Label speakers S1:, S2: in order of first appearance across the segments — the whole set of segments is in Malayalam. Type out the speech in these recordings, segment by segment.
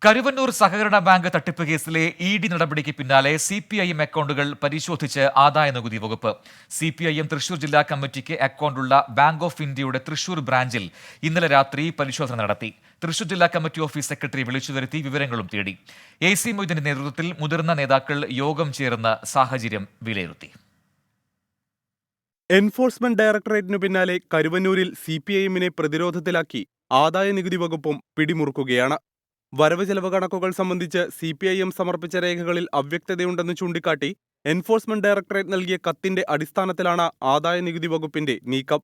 S1: കരുവന്നൂർ സഹകരണ ബാങ്ക് തട്ടിപ്പ് കേസിലെ ഇ.ഡി നടപടിക്ക് പിന്നാലെ CPIM അക്കൗണ്ടുകൾ പരിശോധിച്ച് ആദായനികുതി വകുപ്പ്. CPIM തൃശൂർ ജില്ലാ കമ്മിറ്റിക്ക് അക്കൗണ്ടുള്ള ബാങ്ക് ഓഫ് ഇന്ത്യയുടെ തൃശൂർ ബ്രാഞ്ചിൽ ഇന്നലെ രാത്രി പരിശോധന നടത്തി. തൃശൂർ ജില്ലാ കമ്മിറ്റി ഓഫീസ് സെക്രട്ടറി വിളിച്ചുവരുത്തി വിവരങ്ങളും തേടി. AC മൊയ്തീന്റെ നേതൃത്വത്തിൽ മുതിർന്ന നേതാക്കൾ യോഗം ചേർന്ന് സാഹചര്യം വിലയിരുത്തി.
S2: എൻഫോഴ്സ്മെന്റ് ഡയറക്ടറേറ്റിനു പിന്നാലെ കരുവന്നൂരിൽ CPIMനെ പ്രതിരോധത്തിലാക്കി ആദായനികുതി വകുപ്പും പിടിമുറുക്കുകയാണ്. വരവ് ചെലവ് കണക്കുകൾ സംബന്ധിച്ച് CPIM സമർപ്പിച്ച രേഖകളിൽ അവ്യക്തതയുണ്ടെന്ന് ചൂണ്ടിക്കാട്ടി എൻഫോഴ്സ്മെന്റ് ഡയറക്ടറേറ്റ് നൽകിയ കത്തിന്റെ അടിസ്ഥാനത്തിലാണ് ആദായനികുതി വകുപ്പിന്റെ നീക്കം.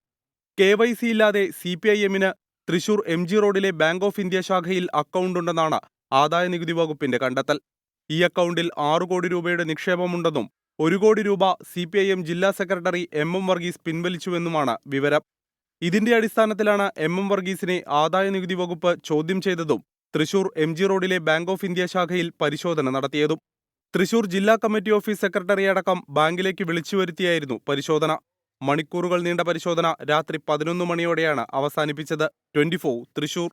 S2: KYC ഇല്ലാതെ CPIMന് തൃശൂർ MG റോഡിലെ ബാങ്ക് ഓഫ് ഇന്ത്യ ശാഖയിൽ അക്കൗണ്ടുണ്ടെന്നാണ് ആദായനികുതി വകുപ്പിന്റെ കണ്ടെത്തൽ. ഈ അക്കൗണ്ടിൽ 6 കോടി രൂപയുടെ നിക്ഷേപമുണ്ടെന്നും 1 കോടി രൂപ CPIM ജില്ലാ സെക്രട്ടറി MM വർഗീസ് പിൻവലിച്ചുവെന്നുമാണ് വിവരം. ഇതിന്റെ അടിസ്ഥാനത്തിലാണ് MM വർഗീസിനെ ആദായനികുതി വകുപ്പ് ചോദ്യം ചെയ്തതും തൃശൂർ MG റോഡിലെ ബാങ്ക് ഓഫ് ഇന്ത്യ ശാഖയിൽ പരിശോധന നടത്തിയതും. തൃശൂർ ജില്ലാ കമ്മിറ്റി ഓഫീസ് സെക്രട്ടറി അടക്കം ബാങ്കിലേക്ക് വിളിച്ചുവരുത്തിയായിരുന്നു പരിശോധന. മണിക്കൂറുകൾ നീണ്ട പരിശോധന രാത്രി 11 മണിയോടെയാണ് അവസാനിപ്പിച്ചത്. 24 തൃശൂർ.